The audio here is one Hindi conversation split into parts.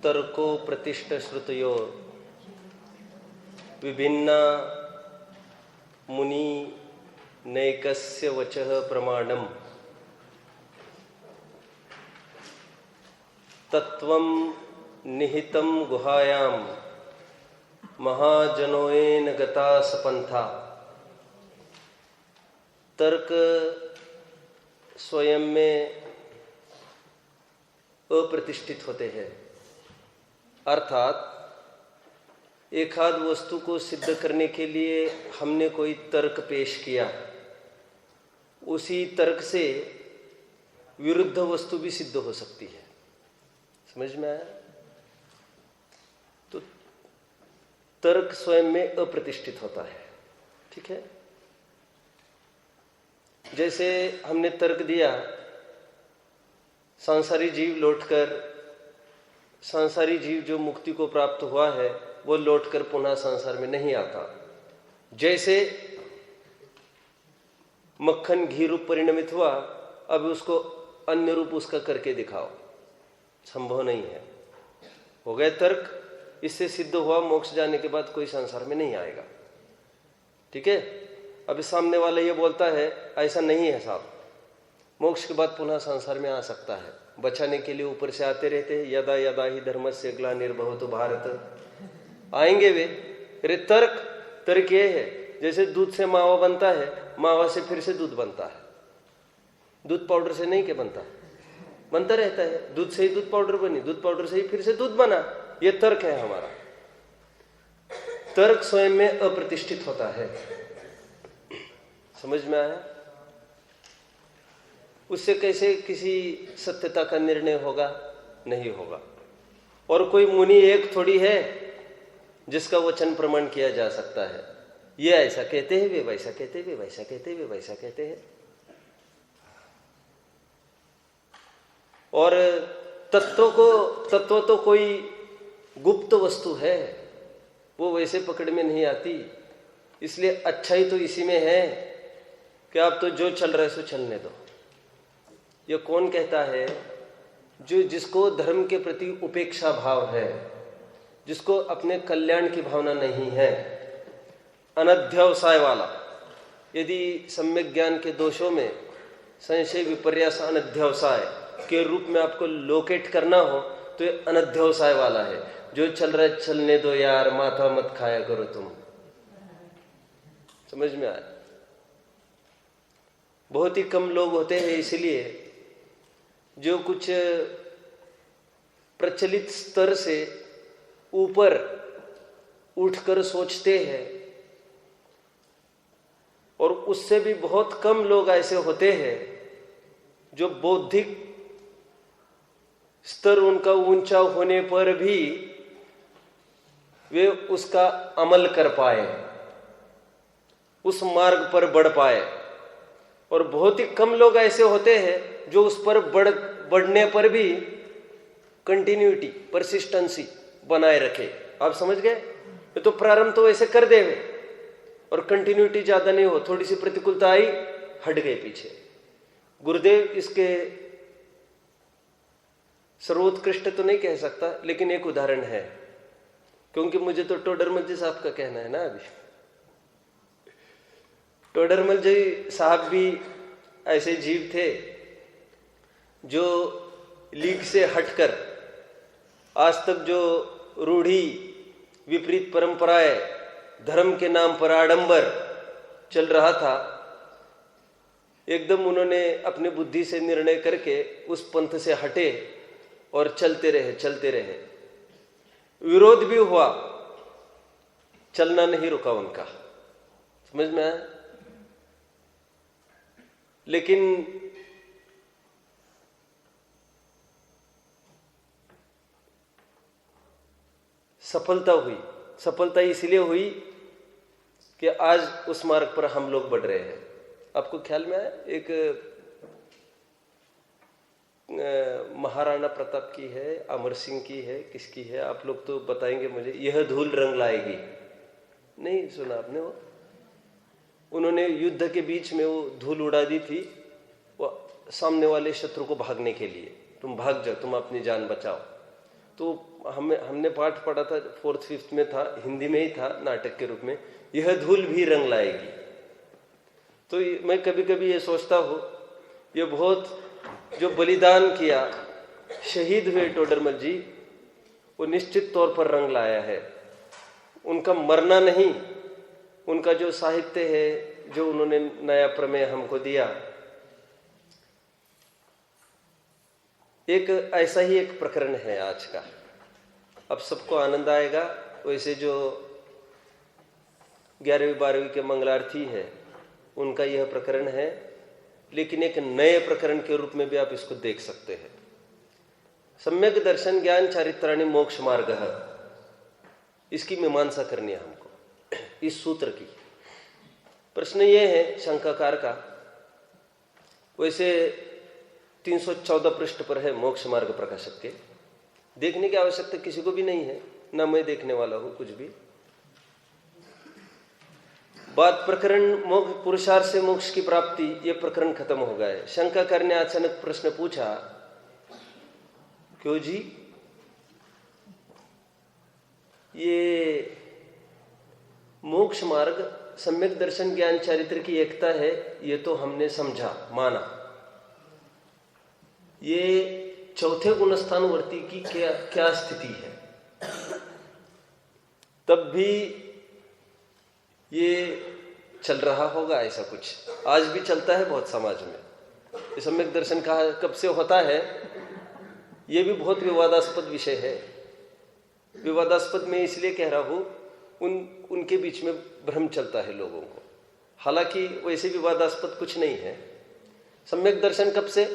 तर्को प्रतिष्ठ श्रुतयो विभिन्ना मुनि नैकस्य वचः प्रमाणम तत्वं निहितं गुहायां महाजनोएन गता सपंथा। तर्क स्वयं में अप्रतिष्ठित होते हैं, अर्थात एकाध वस्तु को सिद्ध करने के लिए हमने कोई तर्क पेश किया, उसी तर्क से विरुद्ध वस्तु भी सिद्ध हो सकती है। समझ में आया? तो तर्क स्वयं में अप्रतिष्ठित होता है। ठीक है, जैसे हमने तर्क दिया सांसारी जीव लौटकर, सांसारी जीव जो मुक्ति को प्राप्त हुआ है वो लौटकर पुनः संसार में नहीं आता। जैसे मक्खन घी रूप परिणमित हुआ, अब उसको अन्य रूप उसका करके दिखाओ, संभव नहीं है। हो गया तर्क, इससे सिद्ध हुआ मोक्ष जाने के बाद कोई संसार में नहीं आएगा। ठीक है, अभी सामने वाला ये बोलता है ऐसा नहीं है साहब, मोक्ष के बाद पुनः संसार में आ सकता है, बचाने के लिए ऊपर से आते रहते हैं। यदा यदा ही धर्मस्य ग्लानिर्भवतु भारत, आएंगे वे। अरे तर्क ये है, जैसे दूध से मावा बनता है, मावा से फिर से दूध बनता है। दूध पाउडर से नहीं क्या बनता, बनता रहता है। दूध से ही दूध पाउडर बनी, दूध पाउडर से ही फिर से दूध बना। ये तर्क है हमारा। तर्क स्वयं में अप्रतिष्ठित होता है। समझ में आया? उससे कैसे किसी सत्यता का निर्णय होगा? नहीं होगा। और कोई मुनि एक थोड़ी है जिसका वचन प्रमाण किया जा सकता है। ये ऐसा कहते हैं, वे वैसा कहते हैं, वे वैसा कहते हैं, वे वैसा कहते हैं। और तत्व तो कोई गुप्त वस्तु है, वो वैसे पकड़ में नहीं आती। इसलिए अच्छाई तो इसी में है कि आप तो जो चल रहा है सो चलने दो। ये कौन कहता है? जिसको धर्म के प्रति उपेक्षा भाव है, जिसको अपने कल्याण की भावना नहीं है, अनध्यवसाय वाला। यदि सम्यक ज्ञान के दोषों में संशय विपर्यास अनध्यवसाय के रूप में आपको लोकेट करना हो तो ये अनध्यवसाय वाला है। जो चल रहा है चलने दो यार, माथा मत खाया करो तुम। समझ में आया? बहुत ही कम लोग होते हैं इसलिए जो कुछ प्रचलित स्तर से ऊपर उठकर सोचते हैं, और उससे भी बहुत कम लोग ऐसे होते हैं जो बौद्धिक स्तर उनका ऊंचा होने पर भी वे उसका अमल कर पाए, उस मार्ग पर बढ़ पाए। और बहुत ही कम लोग ऐसे होते हैं जो उस पर बढ़ने पर भी कंटिन्यूटी, परसिस्टेंसी बनाए रखे। आप समझ गए? तो प्रारंभ तो वैसे कर दे और कंटिन्यूटी ज्यादा नहीं हो, थोड़ी सी प्रतिकूलता आई, हट गए पीछे। गुरुदेव इसके सर्वोत्कृष्ट तो नहीं कह सकता, लेकिन एक उदाहरण है, क्योंकि मुझे तो टोडरमल जी साहब का कहना है ना। अभी टोडरमल जी साहब भी ऐसे जीव थे जो लीग से हटकर आज तक जो रूढ़ी विपरीत परंपराएं, धर्म के नाम पर आडंबर चल रहा था, एकदम उन्होंने अपनी बुद्धि से निर्णय करके उस पंथ से हटे और चलते रहे। विरोध भी हुआ, चलना नहीं रुका उनका। समझ में आया? लेकिन सफलता इसलिए हुई कि आज उस मार्ग पर हम लोग बढ़ रहे हैं। आपको ख्याल में आया? एक महाराणा प्रताप की है, अमर सिंह की है, किसकी है? आप लोग तो बताएंगे मुझे। यह धूल रंग लाएगी, नहीं सुना आपने? वो उन्होंने युद्ध के बीच में वो धूल उड़ा दी थी, वो सामने वाले शत्रु को भागने के लिए। तुम भाग जाओ, तुम अपनी जान बचाओ। तो हमने पाठ पढ़ा था, 4th 5th में था, हिंदी में ही था नाटक के रूप में, यह धूल भी रंग लाएगी। तो मैं कभी कभी ये सोचता हूँ, ये बहुत जो बलिदान किया, शहीद हुए टोडरमल जी, वो निश्चित तौर पर रंग लाया है। उनका मरना नहीं, उनका जो साहित्य है, जो उन्होंने नया प्रमेय हमको दिया, एक ऐसा ही एक प्रकरण है आज का। अब सबको आनंद आएगा। वैसे जो 11वीं 12वीं के मंगलार्थी है उनका यह प्रकरण है, लेकिन एक नए प्रकरण के रूप में भी आप इसको देख सकते हैं। सम्यक दर्शन ज्ञान चारित्राणि मोक्ष मार्ग, इसकी मीमांसा करनी है हमको, इस सूत्र की। प्रश्न ये है शंकाकार का, वैसे 314 पृष्ठ पर है मोक्ष मार्ग प्रकाशक के, देखने की आवश्यकता किसी को भी नहीं है, ना मैं देखने वाला हूं कुछ भी। बात प्रकरण पुरुषार्थ से मोक्ष की प्राप्ति, ये प्रकरण खत्म हो गया है। शंकाकार ने अचानक प्रश्न पूछा, क्यों जी, ये मोक्ष मार्ग सम्यक दर्शन ज्ञान चारित्र की एकता है, ये तो हमने समझा, माना। ये चौथे गुणस्थानवर्ती की क्या स्थिति है, तब भी ये चल रहा होगा ऐसा कुछ, आज भी चलता है बहुत समाज में। ये सम्यक दर्शन कब से होता है, ये भी बहुत विवादास्पद विषय है। विवादास्पद में इसलिए कह रहा हूं, उनके बीच में भ्रम चलता है लोगों को, हालांकि वैसे विवादास्पद कुछ नहीं है। सम्यक दर्शन कब से,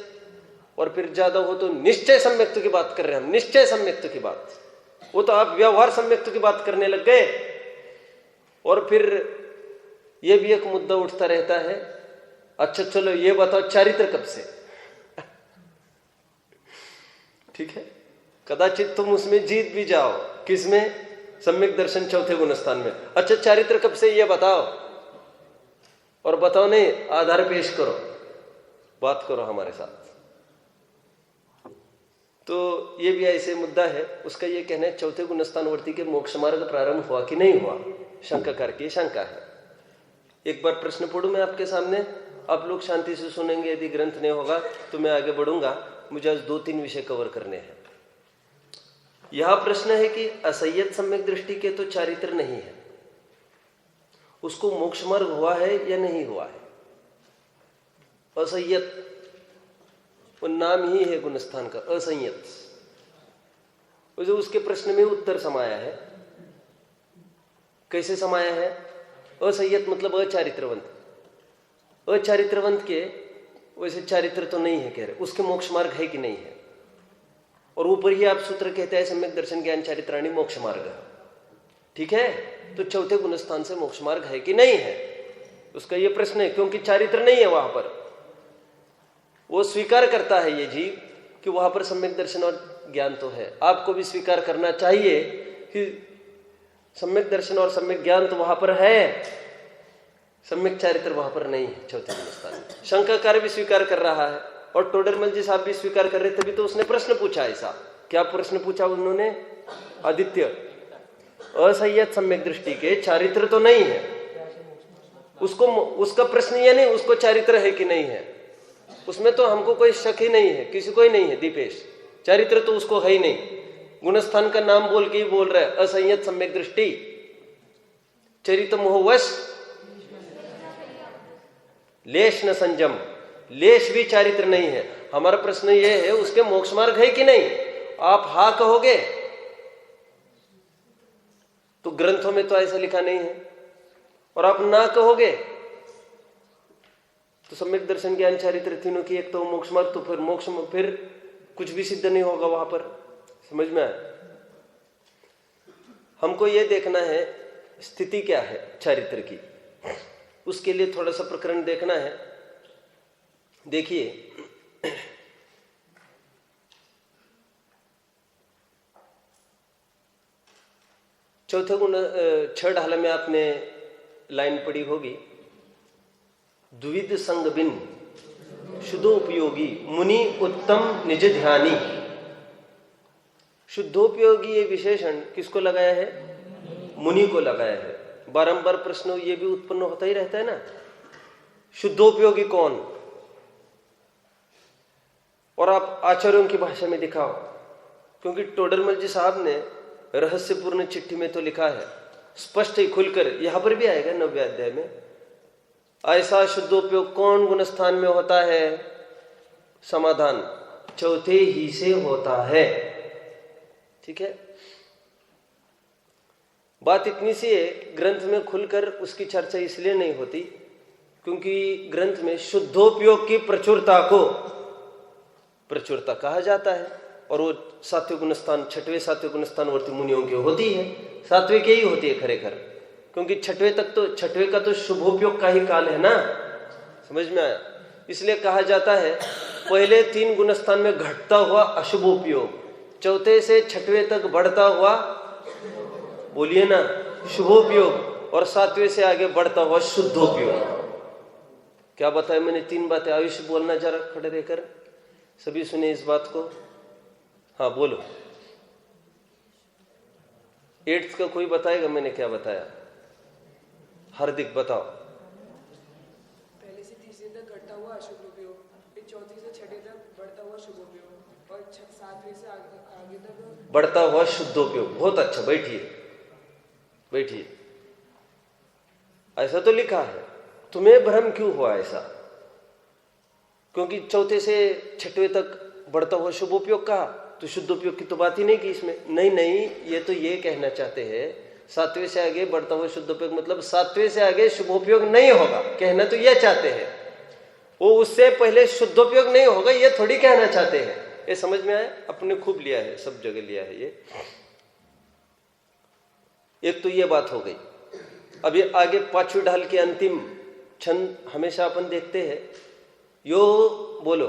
और फिर ज्यादा हो तो निश्चय सम्यक्त्व की बात कर रहे हैं हम, निश्चय सम्यक्त्व की बात। वो तो आप व्यवहार सम्यक्त्व की बात करने लग गए, और फिर ये भी एक मुद्दा उठता रहता है, अच्छा चलो ये बताओ चारित्र कब से। ठीक है, कदाचित तुम उसमें जीत भी जाओ, किसमें, सम्यक दर्शन चौथे गुणस्थान में। अच्छा चारित्र कब से ये बताओ, और बताओ नहीं, आधार पेश करो, बात करो हमारे साथ। तो ये भी ऐसे मुद्दा है। उसका ये कहना है चौथे गुणस्थानवर्ती के मोक्ष मार्ग प्रारंभ हुआ कि नहीं हुआ, शंकाकार की शंका है। एक बार प्रश्न पढ़ूं मैं आपके सामने, आप लोग शांति से सुनेंगे। यदि ग्रंथ नहीं होगा तो मैं आगे बढ़ूंगा, मुझे आज 2-3 विषय कवर करने हैं। यह प्रश्न है कि असंयत सम्यक दृष्टि के तो चारित्र नहीं है, उसको मोक्ष मार्ग हुआ है या नहीं हुआ है। असंयत वो नाम ही है गुणस्थान का, असंयत। जो उसके प्रश्न में उत्तर समाया है, कैसे समाया है। असंयत मतलब अचारित्रवंत, अचारित्रवंत के वैसे चारित्र तो नहीं है कह रहे, उसके मोक्ष मार्ग है कि नहीं है। और ऊपर ही आप सूत्र कहते हैं सम्यक दर्शन ज्ञान चारित्राणि मोक्ष मार्ग, ठीक है। तो चौथे गुणस्थान से मोक्ष मार्ग है कि नहीं है, उसका यह प्रश्न है, क्योंकि चारित्र नहीं है वहां पर। वो स्वीकार करता है ये जीव कि वहां पर सम्यक दर्शन और ज्ञान तो है। आपको भी स्वीकार करना चाहिए कि सम्यक दर्शन और सम्यक ज्ञान तो वहां पर है, सम्यक चारित्र वहां पर नहीं है चौथे गुणस्थान में। शंकाकार भी स्वीकार कर रहा है, और टोडरमल जी साहब भी स्वीकार कर रहे, तभी तो उसने प्रश्न पूछा ऐसा। क्या प्रश्न पूछा उन्होंने, आदित्य, असंयत सम्यक दृष्टि के चारित्र तो नहीं है, उसका प्रश्न ये नहीं उसको चारित्र है कि नहीं है, उसमें तो हमको कोई शक ही नहीं है, किसी को ही नहीं है दीपेश, चारित्र तो उसको है ही नहीं। गुणस्थान का नाम बोल के ही बोल रहा है, असंयत सम्यक दृष्टि, चरित मोहवश लेश न संयम, लेश भी चारित्र नहीं है। हमारा प्रश्न यह है उसके मोक्ष मार्ग है कि नहीं। आप हा कहोगे तो ग्रंथों में तो ऐसा लिखा नहीं है, और आप ना कहोगे तो सम्यक दर्शन ज्ञान चारित्र तीनों की एक तो मोक्ष मार्ग, तो फिर मोक्ष फिर कुछ भी सिद्ध नहीं होगा वहां पर। समझ में आया। हमको यह देखना है स्थिति क्या है चारित्र की, उसके लिए थोड़ा सा प्रकरण देखना है। देखिए, चौथे गुण 6 ढाल में आपने लाइन पढ़ी होगी, द्विविध संग बिन शुद्धो उपयोगी मुनि उत्तम निज ध्यानी, शुद्धोपयोगी ये विशेषण किसको लगाया है? मुनि को लगाया है। बारंबार प्रश्न ये भी उत्पन्न होता ही रहता है ना, शुद्धोपयोगी कौन? और आप आचार्यों की भाषा में दिखाओ, क्योंकि टोडरमल जी साहब ने रहस्यपूर्ण चिट्ठी में तो लिखा है स्पष्ट ही खुलकर, यहां पर भी आएगा 9वें अध्याय में, ऐसा शुद्धोपयोग कौन गुण स्थान में होता है? समाधान चौथे ही से होता है। ठीक है, बात इतनी सी है, ग्रंथ में खुलकर उसकी चर्चा इसलिए नहीं होती क्योंकि ग्रंथ में शुद्धोपयोग की प्रचुरता को प्रचुरता कहा जाता है, और वो सात्विक गुण स्थान, छठवें सात्विक गुण स्थानवर्ती मुनियों की होती है, सात्विक ही होती है खरेखर, क्योंकि छठवें का तो शुभोपयोग का ही काल है ना। समझ में आया? इसलिए कहा जाता है पहले 3 गुण स्थान में घटता हुआ अशुभोपयोग, चौथे से छठवें तक बढ़ता हुआ, बोलिए ना, शुभोपयोग, और 7वें से आगे बढ़ता हुआ शुद्धोपयोग। क्या बताया मैंने? 3 बातें। आयुष बोलना जरा खड़े रहकर, सभी सुने इस बात को। हाँ बोलो। 8th का कोई बताएगा मैंने क्या बताया? हार्दिक बताओ। पहले से तीसरे तक घटता हुआ अशुभ उपयोग, फिर चौथी से छठे तक बढ़ता हुआ शुभ उपयोग, और 7वें से आगे तक बढ़ता हुआ शुद्धोपयोग। बहुत अच्छा, बैठिए बैठिए। ऐसा तो लिखा है, तुम्हें भ्रम क्यों हुआ ऐसा? क्योंकि चौथे से छठवें तक बढ़ता हुआ शुभोपयोग कहा, तो शुद्धोपयोग की तो बात ही नहीं की इसमें। नहीं, ये तो ये कहना चाहते हैं 7वें से आगे बढ़ता हुआ शुद्धोपयोग, मतलब 7वें से आगे शुभोपयोग नहीं होगा, कहना तो ये चाहते हैं। वो उससे पहले शुद्धोपयोग नहीं होगा, ये थोड़ी कहना चाहते हैं। ये समझ में आया? अपने खूब लिया है, सब जगह लिया है ये। एक तो ये बात हो गई। अभी आगे 5वीं ढाल के अंतिम छंद हमेशा अपन देखते हैं, यो बोलो,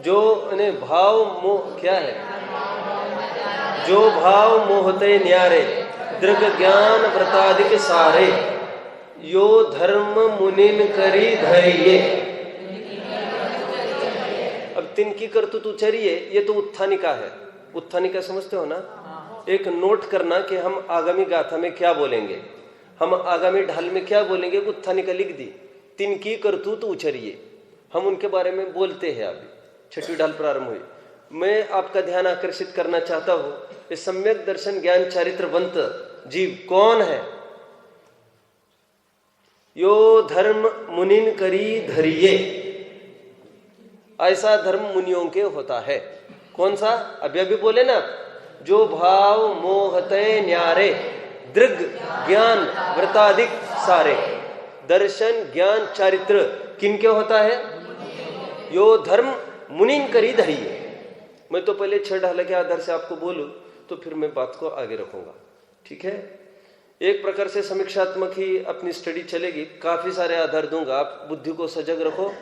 जो ने भाव मोह क्या है? जो भाव मोहते न्यारे, दृग ज्ञान व्रतादिक सारे, यो धर्म मुनिन करी धरिये। अब तिनकी कर्तुत उचरिये, ये तो उत्थानिका है। उत्थानिका समझते हो ना? एक नोट करना कि हम आगामी गाथा में क्या बोलेंगे, हम आगामी ढाल में क्या बोलेंगे, उत्थानिका लिख दी। तिनकी कर्तुत उचरिये, हम उनके बारे में बोलते हैं। अभी 6वीं ढाल प्रारंभ हुई। मैं आपका ध्यान आकर्षित करना चाहता हूं, ये सम्यक दर्शन ज्ञान चारित्रवंत जीव कौन है? यो धर्म मुनिन करी धरिये, ऐसा धर्म मुनियों के होता है। कौन सा? अभी बोले ना, जो भाव मोहते न्यारे, दृग ज्ञान व्रतादिक सारे। दर्शन ज्ञान चारित्र किनके होता है? यो धर्म मुनिन करी धरिये। मैं तो पहले 6 ढाल के आधार से आपको बोलूं तो फिर मैं बात को आगे रखूंगा। ठीक है, एक प्रकार से समीक्षात्मक ही अपनी स्टडी चलेगी, काफी सारे आधार दूंगा, आप बुद्धि को सजग रखो।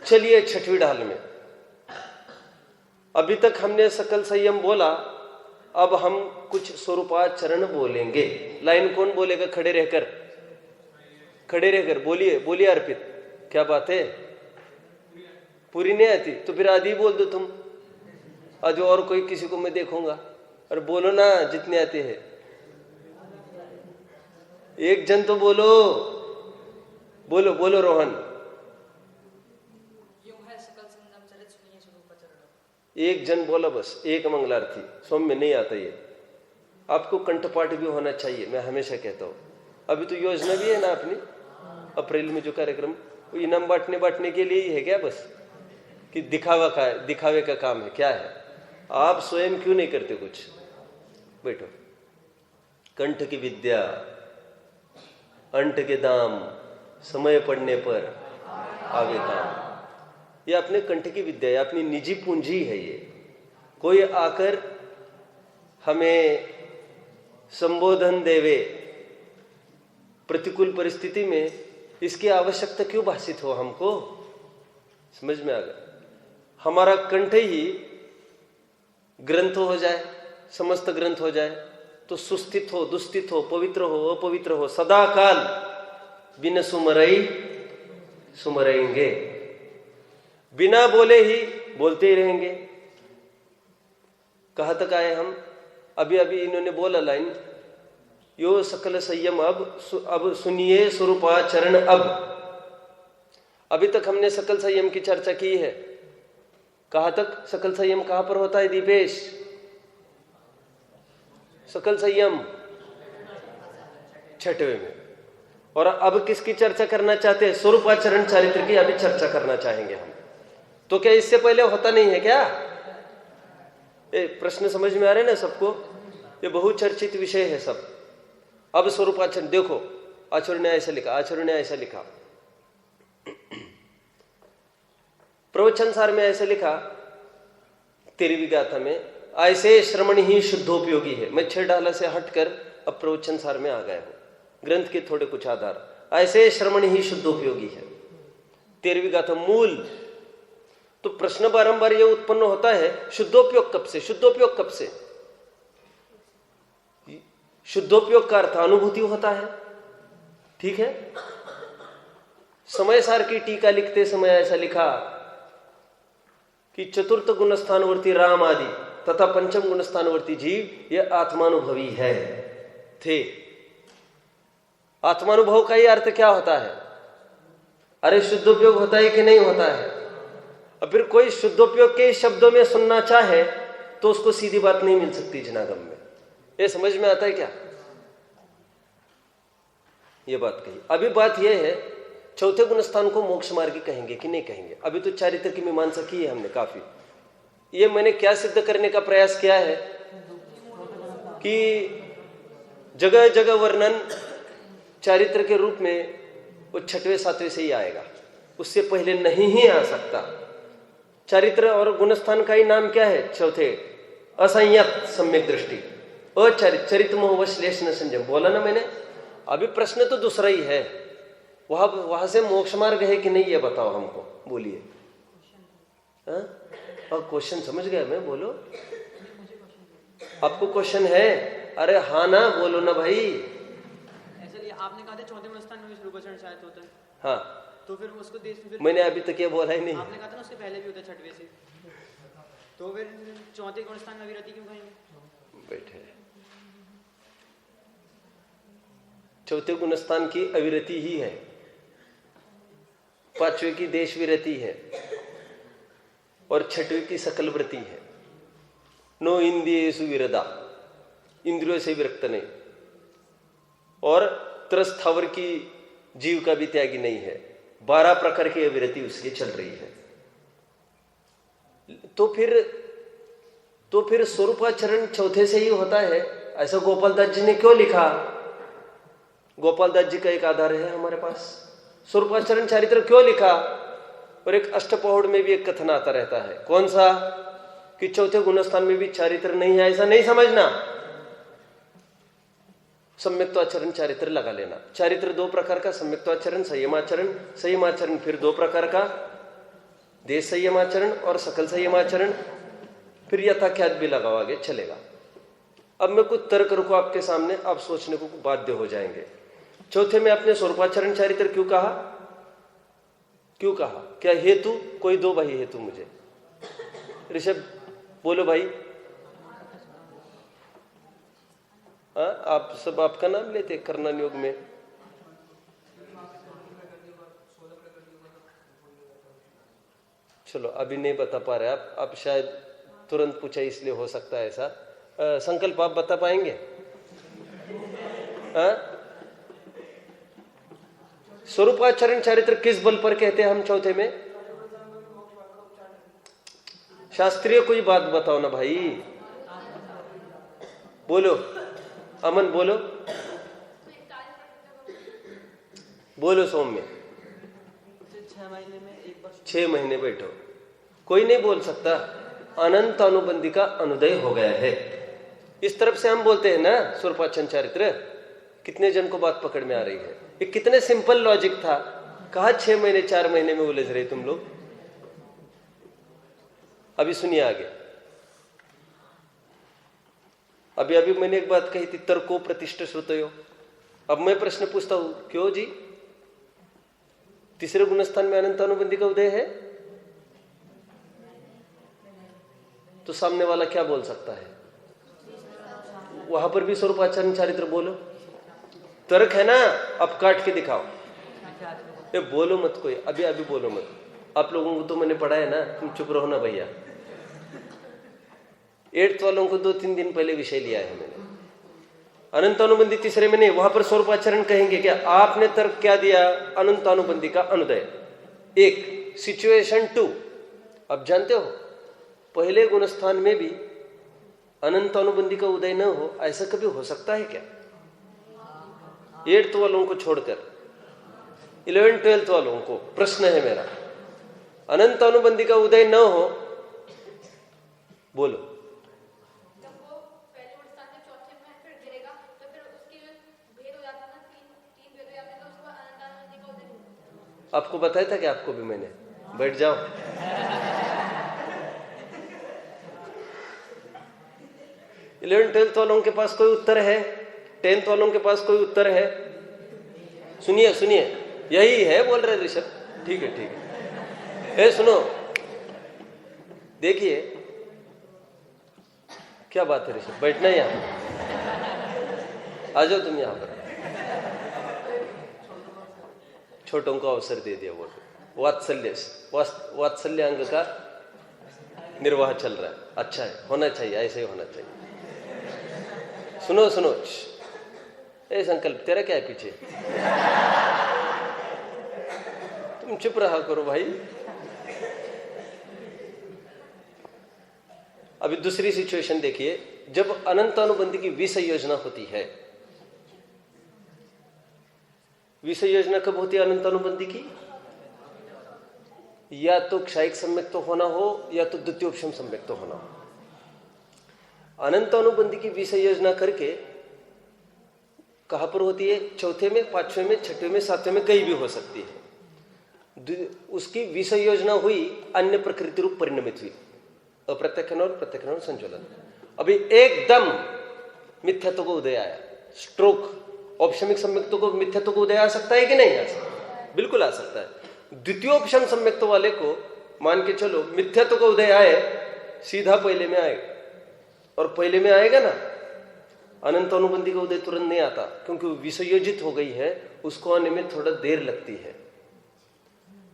चलिए 6वीं ढाल में। अभी तक हमने सकल संयम बोला, अब हम कुछ स्वरूपाचरण बोलेंगे। लाइन कौन बोलेगा? खड़े रहकर, खड़े रहकर बोलिए, बोलिए अर्पित। क्या बात है? पूरी नहीं आती तो फिर आधी बोल दो तुम, आज और कोई किसी को मैं देखूंगा। और बोलो ना जितने आते हैं, एक जन तो बोलो, बोलो बोलो रोहन। एक जन बोला बस, एक मंगलार्थी। सौम्य नहीं आता ये, आपको कंठपाठ भी होना चाहिए, मैं हमेशा कहता हूँ। अभी तो योजना भी है ना अपनी, अप्रैल में जो कार्यक्रम, वो इनाम बांटने के लिए ही है क्या? बस कि दिखावे का काम है, क्या है? आप स्वयं क्यों नहीं करते कुछ? बैठो। कंठ की विद्या, अंट के दाम, समय पड़ने पर आवे काम। ये अपने कंठ की विद्या है, अपनी निजी पूंजी है ये। कोई आकर हमें संबोधन देवे प्रतिकूल परिस्थिति में, इसकी आवश्यकता क्यों भाषित हो हमको? समझ में आ गया? हमारा कंठ ही ग्रंथ हो जाए, समस्त ग्रंथ हो जाए, तो सुस्थित हो, दुस्थित हो, पवित्र हो, अपवित्र हो, सदा काल बिन सुमरई सुमरेंगे। बिना बोले ही बोलते ही रहेंगे। कहाँ तक आए हम? अभी अभी इन्होंने बोला लाइन, यो सकल संयम अब सुनिए स्वरूपाचरण अब। अभी तक हमने सकल संयम की चर्चा की है। कहाँ तक? सकल संयम कहाँ पर होता है दीपेश? सकल संयम 6वें में। और अब किसकी चर्चा करना चाहते हैं? स्वरूपाचरण चारित्र की अभी चर्चा करना चाहेंगे हम। तो क्या इससे पहले होता नहीं है क्या? प्रश्न समझ में आ रहे हैं ना सबको? ये बहुचर्चित विषय है सब। अब स्वरूपाचरण देखो, आचार्य ने ऐसा लिखा, आचार्य ने ऐसा लिखा, प्रवचन सार में ऐसे लिखा 13वीं गाथा में, ऐसे श्रवण ही शुद्धोपयोगी है। मैं 6 डाला से हटकर अब प्रवचन सार में आ गया हूं, ग्रंथ के थोड़े कुछ आधार। ऐसे श्रवण ही शुद्धोपयोगी है, 13वीं गाथा मूल। तो प्रश्न बारंबार यह उत्पन्न होता है, शुद्धोपयोग कब से? शुद्धोपयोग कब से? शुद्धोपयोग का अर्थ अनुभूति होता है, ठीक है। समय सार की टीका लिखते समय ऐसा लिखा कि चतुर्थ गुणस्थानवर्ती राम आदि तथा पंचम गुणस्थानवर्ती जीव ये आत्मानुभवी है थे। आत्मानुभव का ही अर्थ क्या होता है? अरे शुद्धोपयोग होता है कि नहीं होता है? अब फिर कोई शुद्धोपयोग के शब्दों में सुनना चाहे तो उसको सीधी बात नहीं मिल सकती जनागम में। ये समझ में आता है क्या? ये बात कही। अभी बात यह है, चौथे गुणस्थान को मोक्ष मार्गी कहेंगे कि नहीं कहेंगे? अभी तो चारित्र की मीमांसा की है हमने काफी। ये मैंने क्या सिद्ध करने का प्रयास किया है कि जगह जगह वर्णन चारित्र के रूप में वो 6वें 7वें से ही आएगा, उससे पहले नहीं ही आ सकता। चारित्र और गुणस्थान का ही नाम क्या है? चौथे, असंयत सम्यक दृष्टि, अचरित मोह वश्लेष न संयम। बोला ना मैंने? अभी प्रश्न तो दूसरा ही है, वहां से मोक्ष मार्ग है कि नहीं ये बताओ हमको, बोलिए। और क्वेश्चन समझ गया मैं? बोलो, आपको क्वेश्चन है? अरे हाँ ना, बोलो ना भाई। ऐसा आपने कहा था चौथे गुणस्थान में स्वरूपाचरण शायद होता है। हाँ, तो फिर उसको मैंने अभी तक ये बोला ही नहीं। आपने कहा था ना उससे पहले भी होता है 6वें से, तो फिर चौथे गुणस्थान में अविरति क्यों कहेंगे? बैठे, चौथे गुणस्थान की अविरति ही है, 5वें की देश विरति है और 6वें की सकल व्रति है। नो इंद्रियेषु विरदा, इंद्रियों से विरक्त नहीं, और त्रस्थावर की जीव का भी त्यागी नहीं है। 12 प्रकार की अविरति उसकी चल रही है। तो फिर स्वरूपाचरण चौथे से ही होता है, ऐसा गोपाल दास जी ने क्यों लिखा? गोपाल दास जी का एक आधार है हमारे पास। स्वरूपाचरण चारित्र क्यों लिखा? और एक अष्टपौड़ में भी एक कथन आता रहता है, कौन सा? कि चौथे गुणस्थान में भी चारित्र नहीं है, ऐसा नहीं समझना। सम्यक्त्वाचरण चारित्र लगा लेना। चारित्र 2 प्रकार का, सम्यक्त्वाचरण, संयमाचरण। संयमाचरण फिर 2 प्रकार का, देश संयमाचरण और सकल संयमाचरण। फिर यथाख्यात भी लगाओ, आगे चलेगा। अब मैं कुछ तर्क रखूं आपके सामने, आप सोचने को बाध्य हो जाएंगे। चौथे में आपने स्वरूपाचरण चारित्र क्यों कहा? क्यों कहा? क्या हेतु? कोई दो भाई हेतु मुझे। ऋषभ बोलो भाई। आप सब आपका नाम लेते कर्णन योग में। चलो अभी नहीं बता पा रहे आप शायद तुरंत पूछा इसलिए हो सकता है ऐसा। संकल्प आप बता पाएंगे? स्वरूपाचरण चारित्र किस बल पर कहते हैं हम चौथे में? शास्त्रीय कोई बात बताओ ना भाई, बोलो। अमन बोलो, बोलो सौम्य। 6 महीने बैठो, कोई नहीं बोल सकता। अनंत अनुबंधी का अनुदय हो गया है। इस तरफ से हम बोलते हैं ना स्वरूपाचरण चारित्र। कितने जन को बात पकड़ में आ रही है? ये कितने सिंपल लॉजिक था। कहा 6 महीने 4 महीने में उलझ रहे तुम लोग। अभी सुनिए आगे। अभी मैंने एक बात कही थी, तर्को प्रतिष्ठ श्रुतयो। अब मैं प्रश्न पूछता हूं, क्यों जी? तीसरे गुणस्थान में अनंत अनुबंधी का उदय है? तो सामने वाला क्या बोल सकता है? वहां पर भी स्वरूपाचरण चारित्र बोलो। तर्क है ना, अब काट के दिखाओ। ये बोलो मत कोई, अभी अभी बोलो मत। आप लोगों को तो मैंने पढ़ा है ना, तुम चुप रहो ना भैया। 8th वालों को 2-3 दिन पहले विषय लिया है मैंने। अनंतानुबंधी तीसरे में नहीं, वहां पर स्वरूपाचरण कहेंगे क्या? आपने तर्क क्या दिया? अनंतानुबंधी का अनुदय। 1 सिचुएशन 2, अब जानते हो पहले गुणस्थान में भी अनंतानुबंधी का उदय न हो, ऐसा कभी हो सकता है क्या? 8th वालों को छोड़कर 11th 12th वालों को प्रश्न है मेरा, अनंतानुबंधी का उदय न हो, बोलो। आपको बताया था कि आपको भी मैंने, बैठ जाओ। इलेवेंथ 12th वालों के पास कोई उत्तर है? 10th वालों के पास कोई उत्तर है? सुनिए सुनिए, यही है बोल रहे ऋषभ। ठीक है ठीक है। सुनो, देखिए क्या बात है ऋषभ, बैठना है यहां, आ जाओ तुम यहां पर। छोटों को अवसर दे दिया, बोल वात्सल्य अंग का निर्वाह चल रहा है। अच्छा है, होना चाहिए, ऐसे ही होना चाहिए। सुनो सुनो, ए संकल्प तेरा क्या है पीछे? तुम चुप रहा करो भाई। अभी दूसरी सिचुएशन देखिए, जब अनंतानुबंधी की विसंयोजना होती है। विसंयोजना कब होती है अनंतानुबंधी की? या तो क्षयिक सम्यक्त होना हो या तो द्वितीयोपशम सम्यक्त होना हो। अनंतानुबंधी की विसंयोजना करके कहां पर होती है? चौथे में, 5वें में, 6वें में, 7वें में, कहीं भी हो सकती है। उसकी विसंयोजना हुई, अन्य प्रकृति रूप परिणमित हुई, अप्रत्यक्षण और प्रत्यक्षण संचलन। अभी एकदम मिथ्यात्व को उदय आया, स्ट्रोक, औपशमिक सम्यक्तों को मिथ्यात्व को उदय आ सकता है कि नहीं आ सकता? बिल्कुल आ सकता है। द्वितीयोपशम सम्यक्त वाले को मान के चलो मिथ्यात्व को उदय आए, सीधा पहले में आएगा, और पहले में आएगा ना, अनंतानुबंधी का उदय तुरंत नहीं आता, क्योंकि वो विसंयोजित हो गई है, उसको आने में थोड़ा देर लगती है,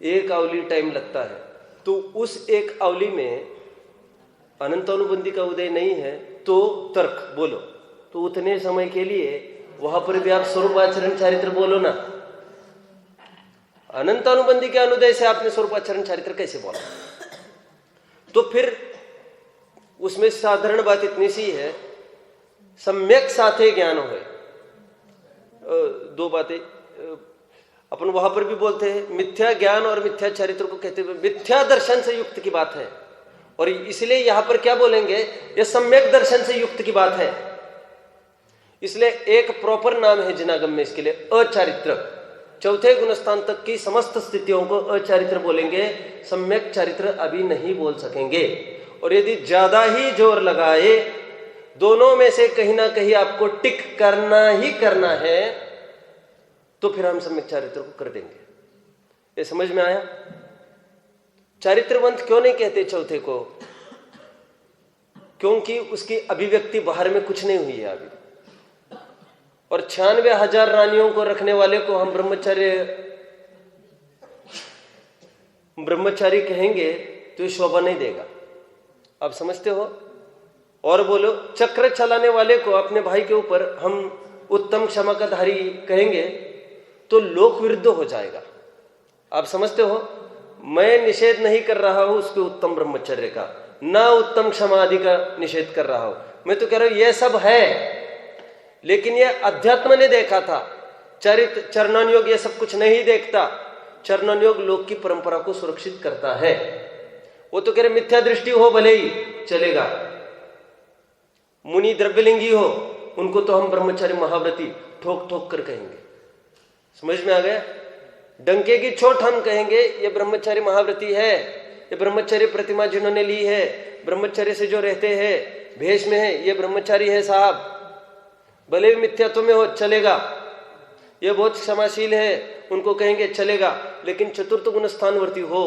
एक अवली टाइम लगता है। तो उस एक अवली में अनंतानुबंधी का उदय नहीं है तो तर्क बोलो, तो उतने समय के लिए वहां पर भी आप स्वरूपाचरण चारित्र बोलो ना। अनंतानुबंधी के अनुदय से आपने स्वरूपाचरण चारित्र कैसे बोला? तो फिर उसमें साधारण बात इतनी सी है, सम्यक साथे ज्ञान होए। 2 बातें अपन वहां पर भी बोलते हैं, मिथ्या ज्ञान और मिथ्या चारित्र को कहते हुए मिथ्या दर्शन से युक्त की बात है, और इसलिए यहां पर क्या बोलेंगे, यह सम्यक दर्शन से युक्त की बात है। इसलिए एक प्रॉपर नाम है जिनागम में इसके लिए, अचारित्र। चौथे गुणस्थान तक की समस्त स्थितियों को अचारित्र बोलेंगे, सम्यक चारित्र अभी नहीं बोल सकेंगे। और यदि ज्यादा ही जोर लगाए, दोनों में से कहीं ना कहीं आपको टिक करना ही करना है, तो फिर हम सम्यक चारित्र को कर देंगे। ये समझ में आया? चारित्रवंत क्यों नहीं कहते चौथे को? क्योंकि उसकी अभिव्यक्ति बाहर में कुछ नहीं हुई है अभी, और 96,000 रानियों को रखने वाले को हम ब्रह्मचारी कहेंगे तो ये शोभा नहीं देगा। आप समझते हो? और बोलो, चक्र चलाने वाले को, अपने भाई के ऊपर हम उत्तम क्षमा का धारी कहेंगे तो लोक विरुद्ध हो जाएगा। आप समझते हो? मैं निषेध नहीं कर रहा हूं उसके उत्तम ब्रह्मचर्य का, ना उत्तम क्षमा आदि का निषेध कर रहा हूं। मैं तो कह रहा हूं यह सब है, लेकिन यह अध्यात्म ने देखा था। चरणन योग ये सब कुछ नहीं देखता। चरणन योग लोक की परंपरा को सुरक्षित करता है। वो तो कह रहे मिथ्या दृष्टि हो भले ही चलेगा, मुनि द्रव्यलिंगी हो, उनको तो हम ब्रह्मचारी महाव्रती ठोक ठोक कर कहेंगे। समझ में आ गया? डंके की चोट हम कहेंगे ये ब्रह्मचारी महाव्रती है, ये ब्रह्मचारी प्रतिमा जिन्होंने ली है, ब्रह्मचर्य से जो रहते हैं, भेष में है, ये ब्रह्मचारी है साहब। भले भी मिथ्यात्व में हो चलेगा, ये बहुत क्षमाशील है, उनको कहेंगे चलेगा। लेकिन चतुर्थ गुण स्थानवर्ती हो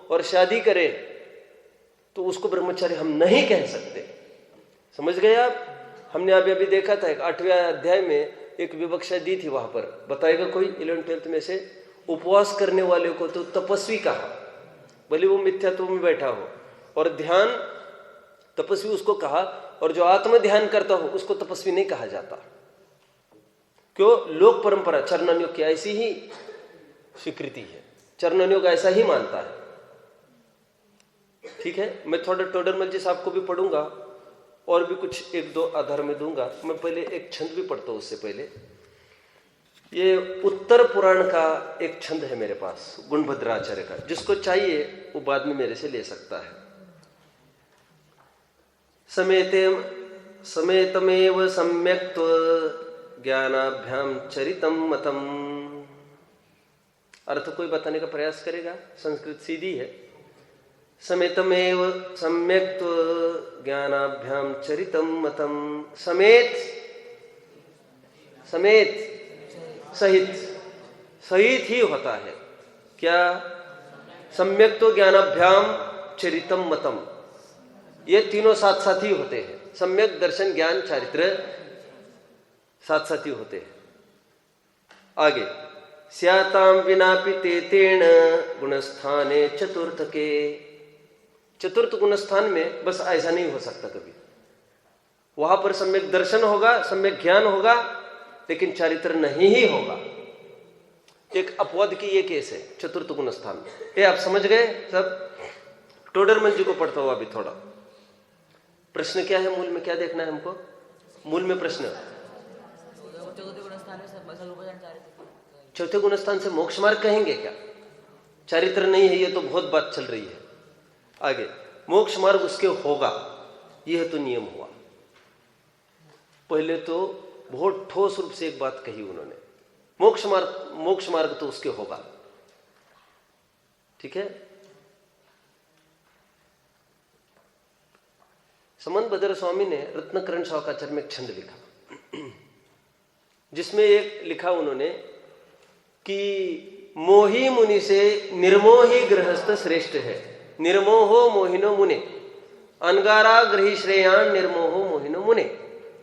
और शादी करे तो उसको ब्रह्मचारी हम नहीं कह सकते। समझ गए आप? हमने अभी देखा था, एक 8वें अध्याय में एक विवक्षा दी थी, वहां पर बताएगा कोई 11th-12th में से, उपवास करने वाले को तो तपस्वी कहा, भले वो मिथ्यात्व में बैठा हो, और ध्यान तपस्वी उसको कहा, और जो आत्म ध्यान करता हो उसको तपस्वी नहीं कहा जाता। क्यों? लोक परंपरा चरणन्योग की ऐसी ही स्वीकृति है, चरणन्योग ऐसा ही मानता है। ठीक है, मैं थोड़ा टोडरमल जी साहब को भी पढ़ूंगा और भी कुछ 1-2 आधार में दूंगा। मैं पहले एक छंद भी पढ़ता हूं उससे पहले। ये उत्तर पुराण का एक छंद है मेरे पास, गुणभद्राचार्य का, जिसको चाहिए वो बाद में मेरे से ले सकता है। समेतमेव सम्यक्त्व ज्ञानाभ्याम चरितम मतम। अर्थ कोई बताने का प्रयास करेगा? संस्कृत सीधी है। समेतमेव सम्यक्त्व ज्ञानाभ्याम चरितम मतम। समेत, समेत सहित, सहित ही होता है क्या? सम्यक्त्व ज्ञानाभ्याम चरितम मतम, ये तीनों साथ साथ ही होते हैं। सम्यक दर्शन ज्ञान चारित्र साथ साथ ही होते हैं। आगे, स्याताम विनापि तेतेण गुणस्थाने चतुर्थके। चतुर्थ गुणस्थान में बस ऐसा नहीं हो सकता कभी। वहां पर सम्यक दर्शन होगा, सम्यक ज्ञान होगा, लेकिन चारित्र नहीं ही होगा। एक अपवाद की ये केस है चतुर्थ गुणस्थान में। ये आप समझ गए सब? टोडरमल जी को पढ़ता हुआ अभी थोड़ा। प्रश्न क्या है? मूल में क्या देखना है हमको? मूल में प्रश्न, चौथे गुणस्थान से मोक्ष मार्ग कहेंगे क्या? चारित्र नहीं है, ये तो बहुत बात चल रही है। आगे, मोक्ष मार्ग उसके होगा, यह तो नियम हुआ। पहले तो बहुत ठोस रूप से एक बात कही उन्होंने, मोक्ष मार्ग तो उसके होगा। ठीक है। समंत भद्र स्वामी ने रत्नकरण शावकाचार्य में एक छंद लिखा, जिसमें एक लिखा उन्होंने कि मोही मुनि से निर्मोही गृहस्थ श्रेष्ठ है। निर्मोहो मोहिनो मुने, अनगारा गृही श्रेयान निर्मोहो मोहिनो मुने।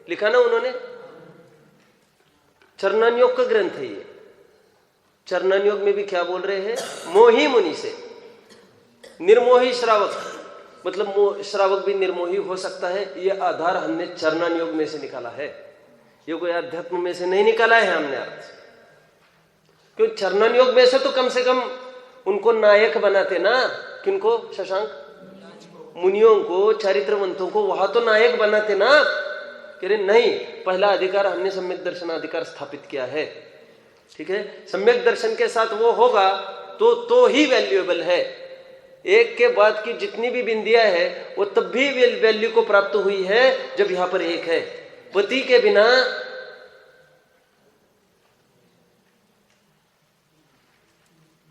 लिखा ना उन्होंने। चरणान्योग का ग्रंथ है ये। चरणान्योग में भी क्या बोल रहे हैं? मोही मुनि से निर्मोही श्रावक, मतलब श्रावक भी निर्मोही हो सकता है। ये आधार हमने चरणान्योग में से निकाला है, ये कोई अध्यात्म में से नहीं निकाला है हमने अर्थ। क्यों? चरणान्योग में से तो कम से कम उनको नायक बनाते ना। किनको? शशांक? मुनियों को, चारित्रवंतों को वहां तो नायक बनाते ना। कह रहे नहीं, पहला अधिकार हमने सम्यक दर्शन अधिकार स्थापित किया है। ठीक है, सम्यक दर्शन के साथ वो होगा तो ही वैल्यूएबल है। एक के बाद की जितनी भी बिंदियां है वो तब भी वैल्यू को प्राप्त हुई है जब यहां पर एक है। पति के बिना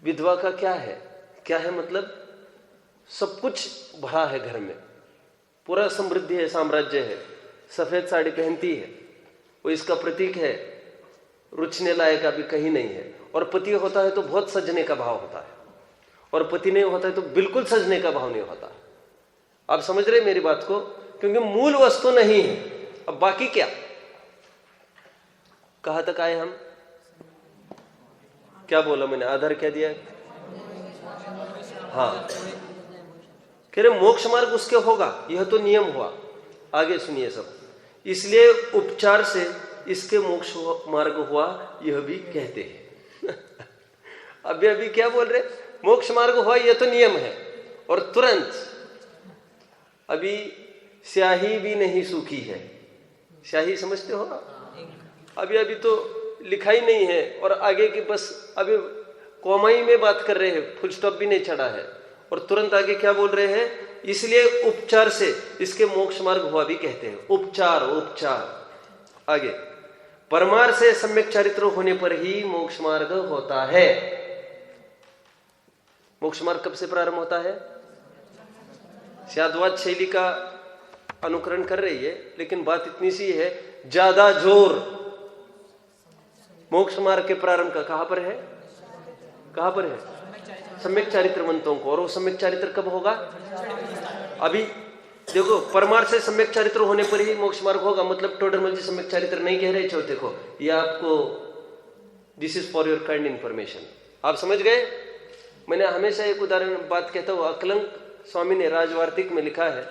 विधवा का क्या है? क्या है मतलब? सब कुछ भरा है घर में, पूरा समृद्धि है, साम्राज्य है, सफेद साड़ी पहनती है, वो इसका प्रतीक है, रुचने लायक अभी कहीं नहीं है। और पति होता है तो बहुत सजने का भाव होता है, और पति नहीं होता है तो बिल्कुल सजने का भाव नहीं होता। आप समझ रहे मेरी बात को? क्योंकि मूल वस्तु नहीं है। अब बाकी क्या? कहां तक आए हम? क्या बोला मैंने? आधार क्या दिया? हाँ, कह रहे मोक्ष मार्ग उसके होगा, यह तो नियम हुआ। आगे सुनिए सब। इसलिए उपचार से इसके मोक्ष मार्ग हुआ, यह भी कहते हैं। अभी क्या बोल रहे? मोक्ष मार्ग हुआ, यह तो नियम है। और तुरंत अभी स्याही भी नहीं सूखी है। स्याही समझते हो? अभी तो लिखा ही नहीं है, और आगे की बस अभी कोमाई में बात कर रहे हैं, फुल स्टॉप भी नहीं चढ़ा है, और तुरंत आगे क्या बोल रहे हैं? इसलिए उपचार से इसके मोक्ष मार्ग हुआ भी कहते हैं। उपचार। आगे, परमार से सम्यक चारित्र होने पर ही मोक्ष मार्ग होता है। मोक्ष मार्ग कब से प्रारंभ होता है? शाद्वाद शैली का अनुकरण कर रही है, लेकिन बात इतनी सी है, ज्यादा जोर मोक्ष मार्ग के प्रारंभ का कहां पर है? कहां पर है? सम्यक चारित्रवंतों को। और वो सम्यक चारित्र कब होगा? अभी देखो, परमार्थ से सम्यक चारित्र होने पर ही मोक्ष मार्ग होगा, मतलब टोडरमल जी सम्यक चारित्र नहीं कह रहे चौथे को। ये आपको, this is for your kind information. आप समझ गए? मैंने हमेशा एक उदाहरण बात कहता हूं, अकलंक स्वामी ने राजवार्तिक में लिखा है,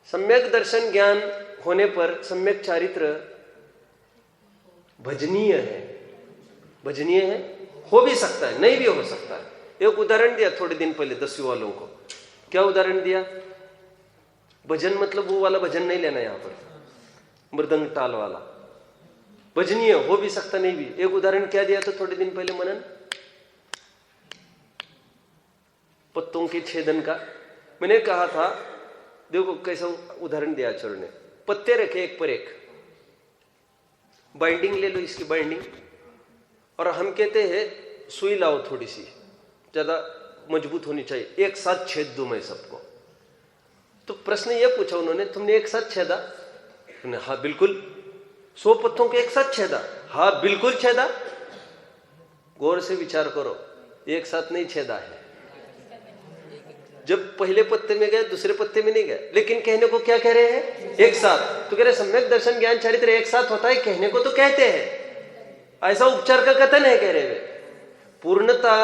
सम्यक दर्शन ज्ञान होने पर सम्यक चारित्र भजनीय है। भजनीय है, हो भी सकता है, नहीं भी हो सकता है। एक उदाहरण दिया थोड़े दिन पहले 10वीं वालों को। क्या उदाहरण दिया? भजन मतलब वो वाला भजन नहीं लेना, यहां पर मृदंग ताल वाला। भजनीय हो भी सकता, नहीं भी। एक उदाहरण क्या दिया था थोड़े दिन पहले मनन? पत्तों के छेदन का। मैंने कहा था, देखो कैसा उदाहरण दिया आचार्य ने। पत्ते रखे एक पर एक, बाइंडिंग ले लो इसकी बाइंडिंग, और हम कहते हैं सुई लाओ थोड़ी सी, ज्यादा मजबूत होनी चाहिए, एक साथ छेद दूं मैं सबको। तो प्रश्न ये पूछा उन्होंने, तुमने एक साथ छेदा? हाँ बिल्कुल। 100 पत्तों के एक साथ छेदा? हाँ बिल्कुल छेदा। गौर से विचार करो, एक साथ नहीं छेदा है। जब पहले पत्ते में गए दूसरे पत्ते में नहीं गए, लेकिन कहने को क्या कह रहे हैं? एक साथ। तो कह रहे सम्यक दर्शन ज्ञान चारित्र एक साथ होता है, कहने को तो कहते हैं, ऐसा उपचार का कथन है कह रहे वे। पूर्णता,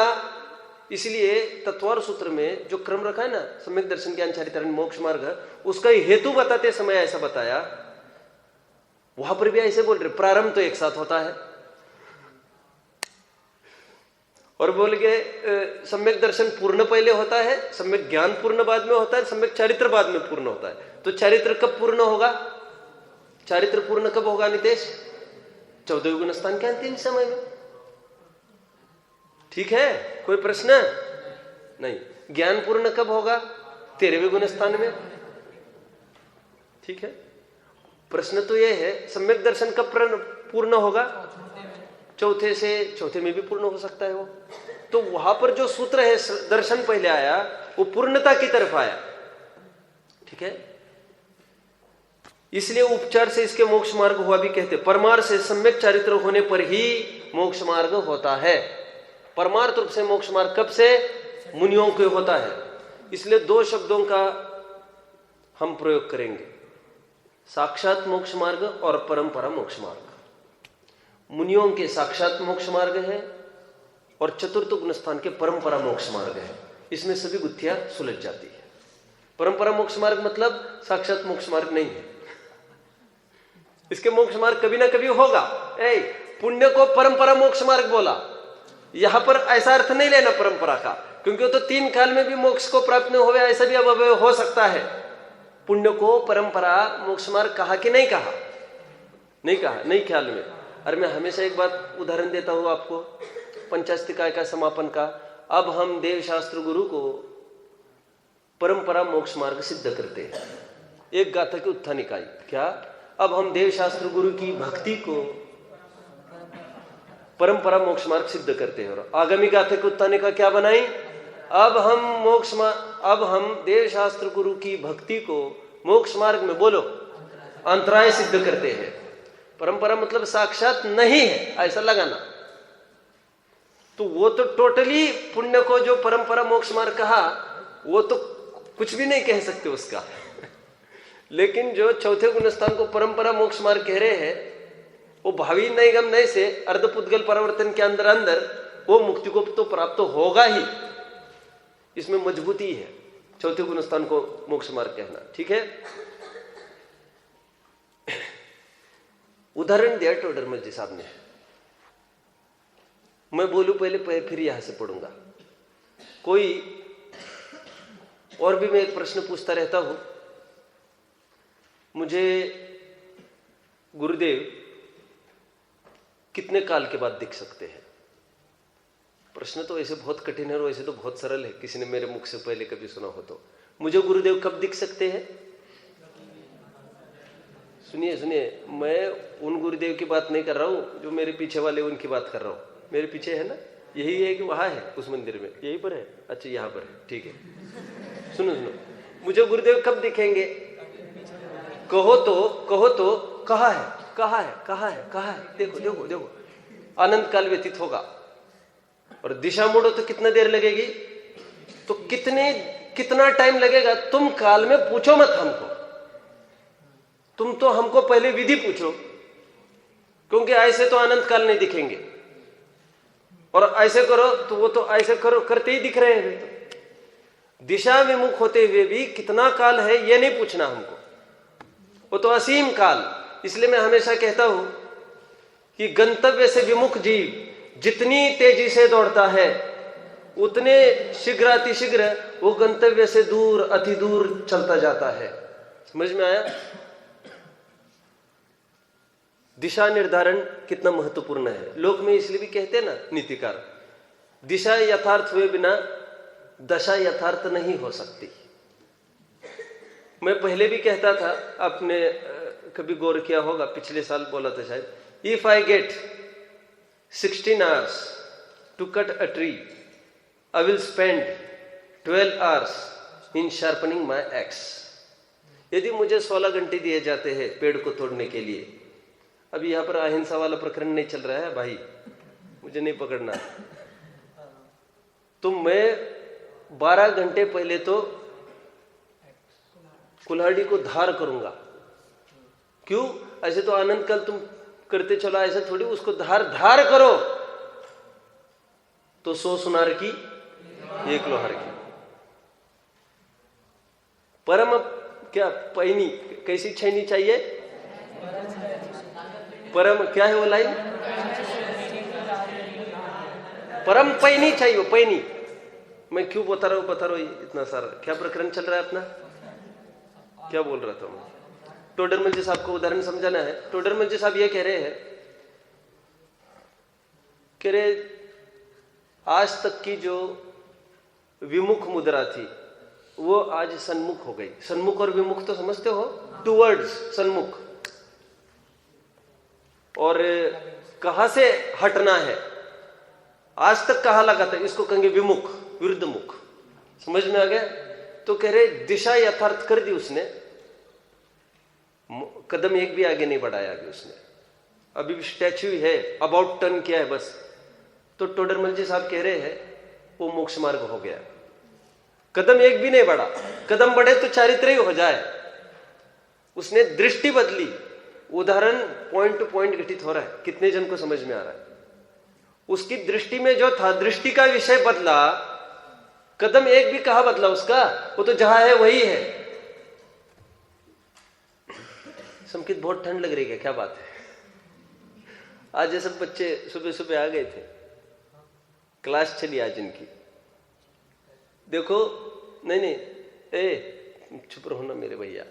इसलिए तत्वार सूत्र में जो क्रम रखा है ना, सम्यक दर्शन ज्ञान चारित्र मोक्ष मार्ग, उसका हेतु बताते समय ऐसा बताया, वहां पर भी ऐसे बोल रहे प्रारंभ तो एक साथ होता है, और बोल के सम्यक दर्शन पूर्ण पहले होता है, सम्यक ज्ञान पूर्ण बाद में होता है, सम्यक चारित्र बाद में पूर्ण होता है। तो चारित्र कब पूर्ण होगा? चारित्र पूर्ण कब होगा नितेश? 14वें गुणस्थान के अंतिम समय में। ठीक है, कोई प्रश्न नहीं? ज्ञान पूर्ण कब होगा? 13वें गुणस्थान में। ठीक है, प्रश्न तो यह है सम्यक दर्शन कब पूर्ण होगा? चौथे में भी पूर्ण हो सकता है वो। तो वहां पर जो सूत्र है, दर्शन पहले आया, वो पूर्णता की तरफ आया। ठीक है, इसलिए उपचार से इसके मोक्ष मार्ग हुआ भी कहते। परमार्थ से सम्यक चारित्र होने पर ही मोक्ष मार्ग होता है। परमार्थ रूप से मोक्ष मार्ग कब से? मुनियों के होता है। इसलिए 2 शब्दों का हम प्रयोग करेंगे, साक्षात मोक्ष मार्ग और परंपरा मोक्ष मार्ग। मुनियों के साक्षात मोक्ष मार्ग है और चतुर्थ गुणस्थान के परंपरा मोक्ष मार्ग है। इसमें सभी गुत्थियां सुलझ जाती है। परंपरा मोक्ष मार्ग मतलब साक्षात मोक्ष मार्ग नहीं है, इसके मोक्ष मार्ग कभी ना कभी होगा। पुण्य को परंपरा मोक्ष मार्ग बोला, यहां पर ऐसा अर्थ नहीं लेना परंपरा का, क्योंकि वो तो 3 काल में भी मोक्ष को प्राप्त नहीं होवे, ऐसा भी अब हो सकता है। पुण्य को परंपरा मोक्ष मार्ग कहा कि नहीं कहा? नहीं कहा, नहीं ख्याल में। अरे मैं हमेशा एक बात उदाहरण देता हूं आपको, पंचास्तिकाय का समापन का। अब हम देवशास्त्र गुरु को परंपरा मोक्ष मार्ग सिद्ध करते हैं। एक गाथा की उत्थानिकाय क्या? अब हम देवशास्त्र गुरु की भक्ति को परंपरा मोक्ष मार्ग सिद्ध करते हैं। और आगामी गाथा की उत्थानिका क्या बनाई? अब हम देवशास्त्र गुरु की भक्ति को मोक्ष मार्ग में बोलो अंतराय सिद्ध करते हैं। परंपरा मतलब साक्षात नहीं है ऐसा लगाना। तो वो तो टोटली पुण्य को जो परंपरा मोक्ष मार्ग कहा, वो तो कुछ भी नहीं कह सकते उसका। लेकिन जो चौथे गुणस्थान को परंपरा मोक्ष मार्ग कह रहे हैं, वो भावी नैगम नय से अर्धपुद्गल परिवर्तन के अंदर वो मुक्ति को तो प्राप्त होगा ही। इसमें मजबूती है चौथे गुणस्थान को मोक्ष मार्ग कहना। ठीक है, उदाहरण दिया टोडरमल जी साहब ने। मैं बोलूं पहले फिर यहां से पढ़ूंगा। कोई और भी मैं एक प्रश्न पूछता रहता हूं, मुझे गुरुदेव कितने काल के बाद दिख सकते हैं? प्रश्न तो ऐसे बहुत कठिन है और वैसे तो बहुत सरल है, किसी ने मेरे मुख से पहले कभी सुना हो तो। मुझे गुरुदेव कब दिख सकते हैं? सुनिए, मैं उन गुरुदेव की बात नहीं कर रहा हूं जो मेरे पीछे वाले, उनकी बात कर रहा हूं। मेरे पीछे है ना, यही है कि वहां है उस मंदिर में, यहीं पर है। अच्छा यहां पर है, ठीक है। सुनो, मुझे गुरुदेव कब दिखेंगे? कहो तो कहाँ है? देखो अनंत काल व्यतीत होगा। और दिशा मोड़ो तो कितना देर लगेगी? तो कितने कितना टाइम लगेगा, तुम काल में पूछो मत हमको, तुम तो हमको पहले विधि पूछो, क्योंकि ऐसे तो अनंत काल नहीं दिखेंगे, और ऐसे करो तो वो तो ऐसे करो करते ही दिख रहे हैं। तो दिशा विमुख होते हुए भी कितना काल है ये नहीं पूछना हमको, वो तो असीम काल। इसलिए मैं हमेशा कहता हूं कि गंतव्य से विमुख जीव जितनी तेजी से दौड़ता है उतने शीघ्र अतिशीघ्र वो गंतव्य से दूर अति दूर चलता जाता है। समझ में आया? दिशा निर्धारण कितना महत्वपूर्ण है। लोक में इसलिए भी कहते हैं ना नीतिकार, दिशा यथार्थ हुए बिना दशा यथार्थ नहीं हो सकती। मैं पहले भी कहता था, आपने कभी गौर किया होगा, पिछले साल बोला था शायद, if I get 16 hours to cut a tree, I will spend 12 hours in sharpening my axe. यदि मुझे 16 घंटे दिए जाते हैं पेड़ को तोड़ने के लिए, अभी यहां पर अहिंसा वाला प्रकरण नहीं चल रहा है भाई, मुझे नहीं पकड़ना, तो मैं 12 घंटे पहले तो कुल्हाड़ी को धार करूंगा। क्यों? ऐसे तो अनंत काल तुम करते चलो, ऐसे थोड़ी, उसको धार धार करो तो 100 सुनार की 1 लोहार की। परम क्या पैनी, कैसी छैनी चाहिए? परम क्या है वो लाइन? परम पैनी चाहिए, पैनी। मैं क्यों बता रहा हूं इतना सारा, क्या प्रकरण चल रहा है अपना, क्या बोल रहा था मैं? टोडरमल जी साहब को उदाहरण समझाना है। टोडरमल जी साहब ये कह रहे हैं, कह रहे आज तक की जो विमुख मुद्रा थी वो आज सन्मुख हो गई। सन्मुख और विमुख तो समझते हो, टुवर्ड्स, सन्मुख। और कहां से हटना है, आज तक कहां लगा था, इसको कहेंगे विमुख, विरुद्ध मुख। समझ में आ गया? तो कह रहे दिशा यथार्थ कर दी उसने, कदम एक भी आगे नहीं बढ़ाया अभी उसने, अभी भी स्टैच्यू है, अबाउट टर्न किया है बस। तो टोडरमल जी साहब कह रहे हैं वो मोक्ष मार्ग हो गया, कदम एक भी नहीं बढ़ा। कदम बढ़े तो चारित्र ही हो जाए। उसने दृष्टि बदली। उदाहरण पॉइंट टू पॉइंट घटित हो रहा है, कितने जन को समझ में आ रहा है? उसकी दृष्टि में जो था, दृष्टि का विषय बदला, कदम एक भी कहां बदला उसका, वो तो जहां है वही है। संकित बहुत ठंड लग रही है, क्या बात है? आज ये सब बच्चे सुबह सुबह आ गए थे, क्लास चली आज इनकी। देखो, नहीं, ए चुप रहो ना मेरे भैया,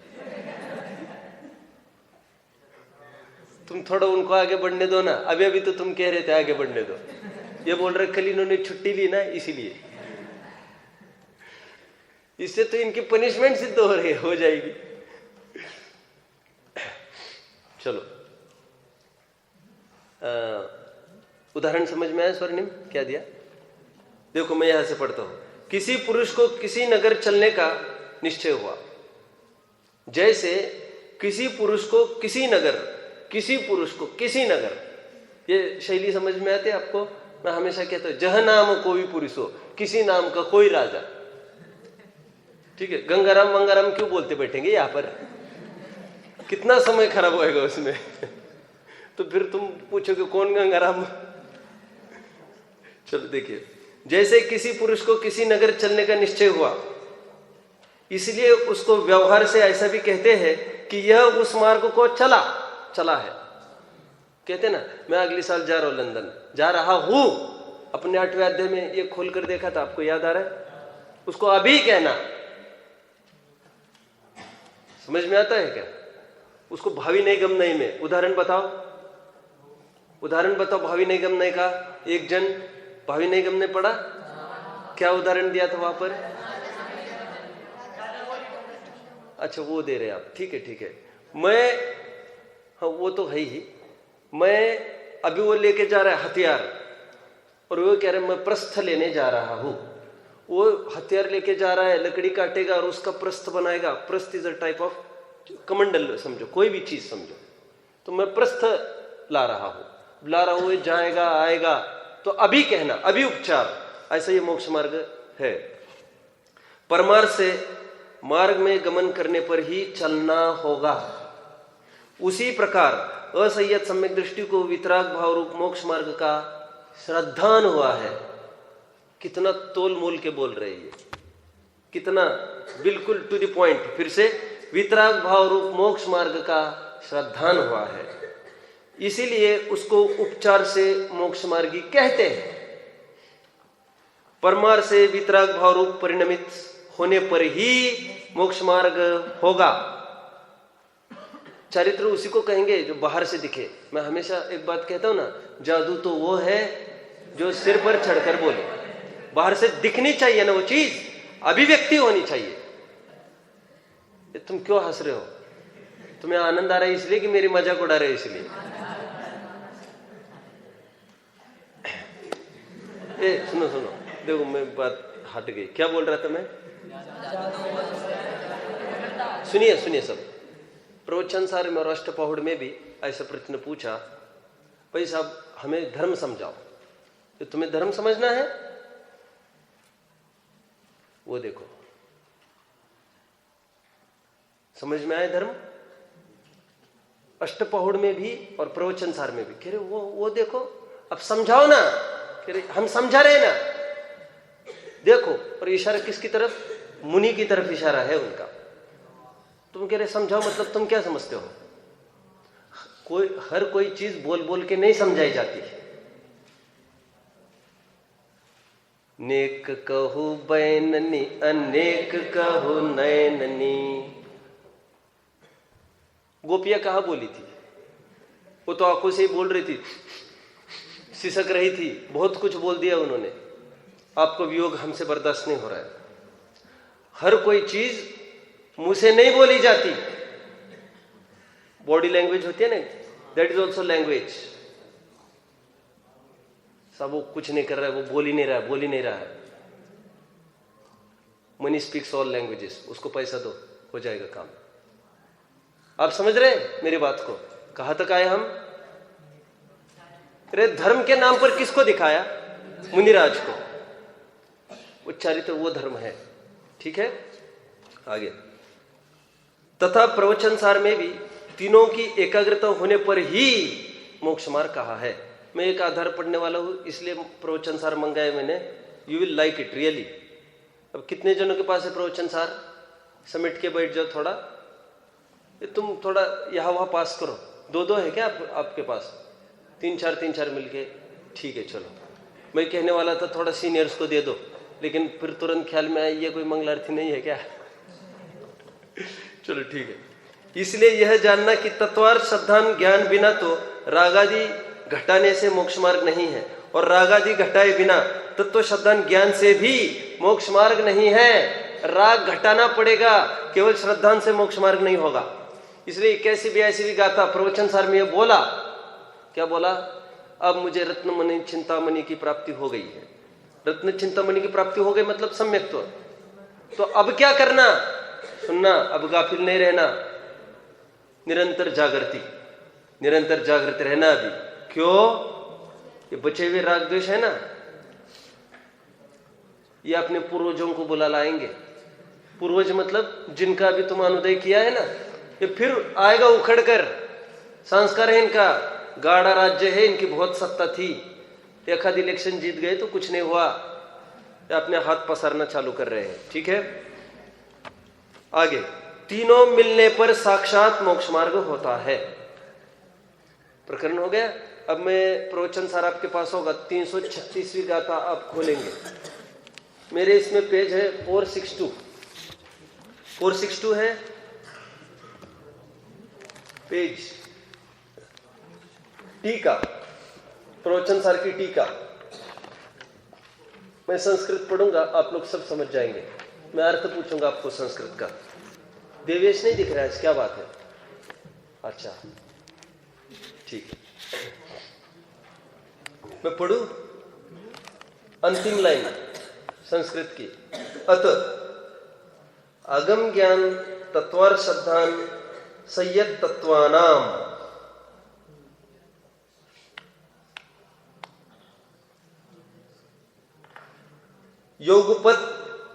तुम थोड़ा उनको आगे बढ़ने दो ना। अभी अभी तो तुम कह रहे थे आगे बढ़ने दो, ये बोल रहे कल इन्होंने छुट्टी ली ना, इसीलिए। इससे तो इनकी पनिशमेंट सिद्ध हो जाएगी। चलो, उदाहरण समझ में आया? स्वर्णिम क्या दिया? देखो मैं यहां से पढ़ता हूं। किसी पुरुष को किसी नगर चलने का निश्चय हुआ। जैसे किसी पुरुष को किसी नगर, किसी पुरुष को किसी नगर, ये शैली समझ में आती है आपको? मैं हमेशा कहता हूं, जह नाम कोई पुरुष हो, किसी नाम का कोई राजा। ठीक है, गंगाराम मंगाराम क्यों बोलते बैठेंगे यहां पर? कितना समय खराब होएगा उसमें। तो फिर तुम पूछोगे कौन गंगाराम? चलो देखिए, जैसे किसी पुरुष को किसी नगर चलने का निश्चय हुआ, इसलिए उसको व्यवहार से ऐसा भी कहते हैं कि यह उस मार्ग को चला है। कहते ना, मैं अगले साल जा रहा हूं लंदन, जा रहा हूं। अपने 8वें अध्याय में ये खोलकर देखा था, आपको याद आ रहा है? उसको अभी कहना। समझ में आता है क्या? उसको भावी नैगम्य में उदाहरण बताओ, भावी नैगम्य का। एक जन भावी नैगम्य पढ़ा, क्या उदाहरण दिया था वहां पर? अच्छा, वो दे रहे आप, ठीक है। मैं, हाँ वो तो है ही। मैं अभी वो लेके जा रहा है हथियार, और वो कह रहा है मैं प्रस्थ लेने जा रहा हूं। वो हथियार लेके जा रहा है, लकड़ी काटेगा और उसका प्रस्थ बनाएगा। प्रस्थ इज अ टाइप ऑफ कमंडल, समझो, कोई भी चीज समझो। तो मैं प्रस्थ ला रहा हूं, जाएगा आएगा, तो अभी कहना, अभी उपचार। ऐसा ये मोक्ष मार्ग है। परमार्थ से मार्ग में गमन करने पर ही चलना होगा। उसी प्रकार असंयत सम्यक दृष्टि को वितराग भाव रूप मोक्ष मार्ग का श्रद्धान हुआ है। कितना तोल मोल के बोल रहे हैं, कितना बिल्कुल टू द पॉइंट। फिर से, वितराग भाव रूप मोक्ष मार्ग का श्रद्धान हुआ है, इसीलिए उसको उपचार से मोक्ष मार्गी कहते हैं। परमार से वितराग भाव रूप परिणमित होने पर ही मोक्ष मार्ग होगा। चरित्र उसी को कहेंगे जो बाहर से दिखे। मैं हमेशा एक बात कहता हूं ना, जादू तो वो है जो सिर पर चढ़कर बोले। बाहर से दिखनी चाहिए ना वो चीज, अभिव्यक्ति होनी चाहिए। तुम क्यों हंस रहे हो? तुम्हें आनंद आ रहा है इसलिए कि मेरी मजाक उड़ा रहे हो इसलिए? सुनो सुनो, देखो मैं बात हट गई, क्या बोल रहा था मैं? सुनिए सुनिए सब। प्रवचन सार में और अष्टपहुड़ में भी ऐसा प्रश्न पूछा, भाई साहब हमें धर्म समझाओ। तो तुम्हें धर्म समझना है, वो देखो समझ में आए धर्म। अष्टपहुड़ में भी और प्रवचन सार में भी कह रहे वो देखो, अब समझाओ ना। कह रहे हम समझा रहे ना, देखो। और इशारा किसकी तरफ? मुनि की तरफ इशारा है उनका। तुम कह रहे समझाओ, मतलब तुम क्या समझते हो? हर कोई चीज बोल बोल के नहीं समझाई जाती। नेक कहू बैननी अनेक कहू नैननी। गोपियां कहा बोली थी? वो तो आंखों से ही बोल रही थी, सिसक रही थी, बहुत कुछ बोल दिया उन्होंने। आपको वियोग हमसे बर्दाश्त नहीं हो रहा है। हर कोई चीज मुंह से नहीं बोली जाती। बॉडी लैंग्वेज होती है ना, दैट इज ऑल्सो लैंग्वेज। सब वो कुछ नहीं कर रहा है, वो बोल ही नहीं रहा है। मनी स्पीक्स ऑल लैंग्वेजेस, उसको पैसा दो, हो जाएगा काम। आप समझ रहे हैं मेरी बात को? कहां तक आए हम? अरे धर्म के नाम पर किसको दिखाया? मुनिराज को। वो चरित्र, वो धर्म है। ठीक है, आगे। तथा प्रवचन सार में भी तीनों की एकाग्रता होने पर ही मोक्ष मार्ग कहा है। मैं एक आधार पढ़ने वाला हूं, इसलिए प्रवचन सार मंगाए मैंने। You will like it really. अब कितने जनों के पास है प्रवचन सार? समेट के बैठ जाओ थोड़ा। तुम थोड़ा यहां वहां पास करो। दो है क्या आपके पास? तीन चार मिलके? ठीक है, चलो। मैं कहने वाला था थोड़ा सीनियर्स को दे दो, लेकिन फिर तुरंत ख्याल में आया ये कोई मंगलार्थी नहीं है क्या? चलो ठीक है। इसलिए यह जानना कि तत्वार्थ श्रद्धान ज्ञान बिना तो रागादि घटाने से मोक्ष मार्ग नहीं है, और रागादि घटाए बिना तत्व श्रद्धान ज्ञान से भी मोक्ष मार्ग नहीं है। राग घटाना पड़ेगा, केवल श्रद्धान से मोक्ष मार्ग नहीं होगा। इसलिए 81-82 गाथा प्रवचन सार में बोला, क्या बोला? अब मुझे रत्नमणि चिंतामणि की प्राप्ति हो गई है। रत्न चिंतामणि की प्राप्ति हो गई मतलब सम्यक्त्व। तो अब क्या करना? सुनना, अब गाफिल नहीं रहना, निरंतर जागृत रहना। अभी क्यों? ये बचे हुए राग द्वेष है ना, ये अपने पूर्वजों को बुला लाएंगे। पूर्वज मतलब जिनका अभी तुम अनुदय किया है ना, ये फिर आएगा उखड़ कर। संस्कार है इनका, गाढ़ा राज्य है, इनकी बहुत सत्ता थी। एक आध इलेक्शन जीत गए तो कुछ नहीं हुआ, ये अपने हाथ पसारना चालू कर रहे हैं। ठीक है, आगे। तीनों मिलने पर साक्षात मोक्ष मार्ग होता है। प्रकरण हो गया। अब मैं प्रवचन सार आपके पास होगा, 336वीं गाथा आप खोलेंगे। मेरे इसमें पेज है 462 है पेज। टीका, प्रवचन सार की टीका। मैं संस्कृत पढ़ूंगा, आप लोग सब समझ जाएंगे। मैं अर्थ पूछूंगा आपको संस्कृत का। देवेश नहीं दिख रहा है, क्या बात है? अच्छा ठीक है, मैं पढ़ू अंतिम लाइन संस्कृत की। अत अगम ज्ञान तत्वार श्रद्धान संयत तत्वानाम योगपद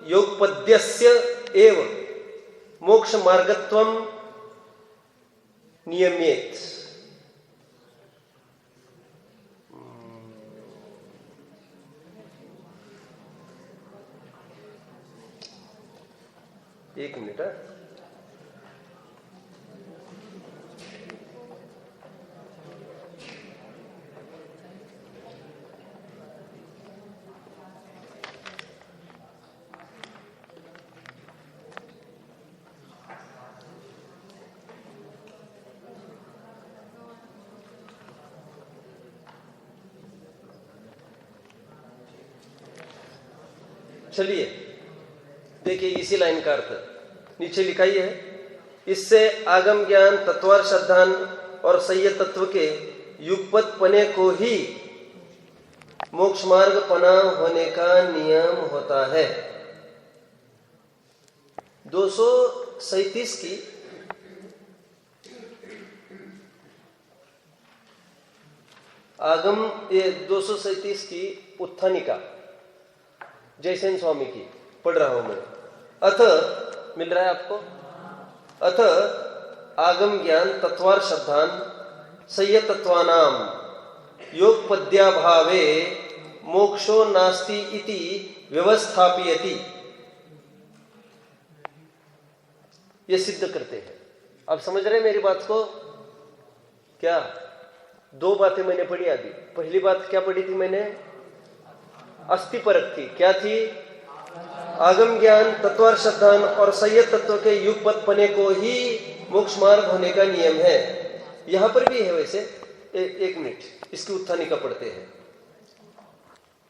योगपद्यस्य एव मोक्ष मार्गत्वम नियम्येत। एक मिनट है। चलिए देखिए इसी लाइन का अर्थ नीचे लिखा ही है। इससे आगम ज्ञान, तत्वार श्रद्धान और सह्य तत्व के युगपत पने को ही मोक्ष मार्ग पना होने का नियम होता है। 237 की आगम, ये 237 की उत्थानिका जयसेन स्वामी की पढ़ रहा हूं मैं। अथ मिल रहा है आपको? अथ आगम ज्ञान, तत्वार श्रद्धान, सह्य तत्वानाम योग पद्याभावे मोक्षो नास्ति इति व्यवस्थापयति। ये सिद्ध करते हैं। आप समझ रहे हैं मेरी बात को? क्या दो बातें मैंने पढ़ी अभी। पहली बात क्या पढ़ी थी मैंने? अस्थि परक थी। क्या थी? आगम ज्ञान, तत्वार श्रद्धान और सह्य तत्व के युगपत पने को ही मोक्ष मार्ग होने का नियम है। यहां पर भी है वैसे। एक मिनट, इसकी उत्थानिका पढ़ते हैं।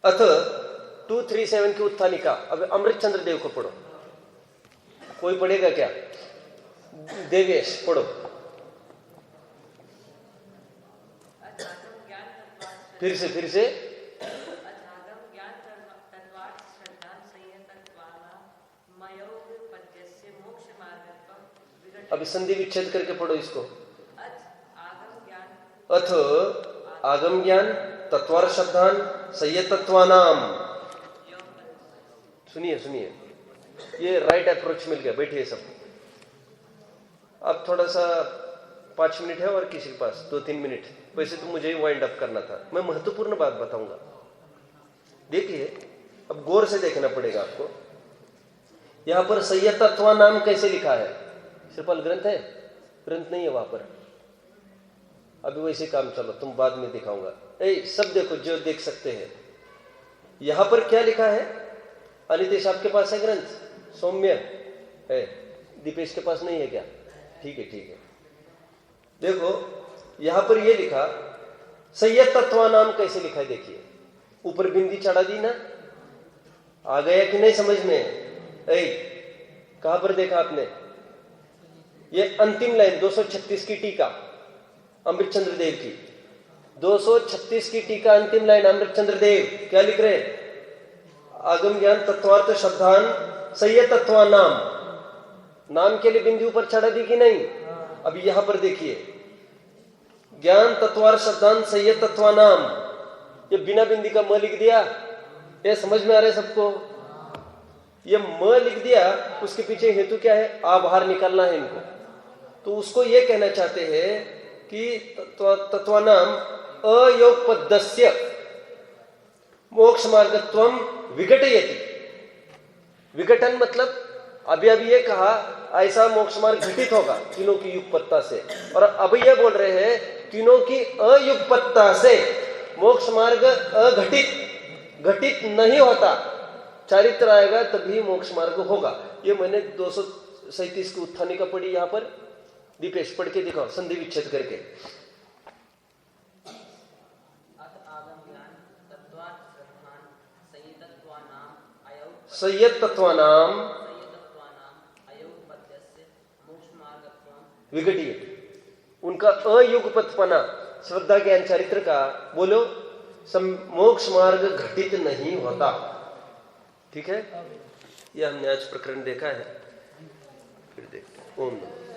अथ 237 की उत्थानिका। अब अमृतचंद्र देव को पढ़ो। कोई पढ़ेगा क्या? देवेश पढ़ो। फिर से अब संधि विच्छेद करके पढ़ो इसको। अथ आगम ज्ञान, तत्वार श्रद्धान, सह्य तत्वानाम। सुनिए, ये राइट अप्रोच मिल गया। बैठिए सब। अब थोड़ा सा 5 मिनट है और किसी के पास 2-3 मिनट। वैसे तो मुझे ही वाइंड अप करना था। मैं महत्वपूर्ण बात बताऊंगा। देखिए अब गौर से देखना पड़ेगा आपको। यहां पर सह्य तत्वानाम कैसे लिखा है? सिर्फल ग्रंथ है? ग्रंथ नहीं है वहां पर। अभी वैसे काम चलो, तुम बाद में दिखाऊंगा। सब देखो जो देख सकते हैं। यहां पर क्या लिखा है? अनितेश आपके पास है ग्रंथ? सौम्य है? दीपेश के पास नहीं है क्या? ठीक है। देखो यहां पर यह लिखा सह्य तत्वानाम कैसे लिखा है। देखिए ऊपर बिंदी चढ़ा दी ना। आ गया कि नहीं समझ में? कहां पर देखा आपने? ये अंतिम लाइन 236 की टीका अमृतचंद्र देव की। 236 की टीका अंतिम लाइन अमृतचंद्र देव क्या लिख रहे? आगम ज्ञान, तत्वार्थ श्रद्धान, सह्य तत्वानाम। नाम के लिए बिंदु ऊपर चढ़ा दी कि नहीं? अभी यहां पर देखिए ज्ञान, तत्वार श्रद्धान, सह्य तत्वानाम। ये बिना बिंदी का म लिख दिया। ये समझ में आ रहा है सबको? ये म लिख दिया, उसके पीछे हेतु क्या है? आभार निकालना है इनको। तो उसको ये कहना चाहते हैं कि तत्वानाम अयोगपद्यस्य मोक्ष मार्गत्वम विघटयति। विघटन मतलब अभी ये कहा ऐसा मोक्ष मार्ग घटित होगा तीनों की युगपत्ता से। और अब ये बोल रहे हैं तीनों की अयुगपत्ता से मोक्ष मार्ग घटित नहीं होता। चारित्र आएगा तभी मोक्ष मार्ग होगा। ये मैंने 237 की उत्थानिका पढ़ी। यहां पर दीपेश पढ़ के दिखाओ संधि विच्छेद करके। सह्य तत्वानाम विघटित। उनका अयुगपतपना श्रद्धा ज्ञान चारित्र का बोलो मोक्ष मार्ग घटित नहीं होता। ठीक है? यह हमने आज प्रकरण देखा है। फिर देखते हैं। ओम नमः।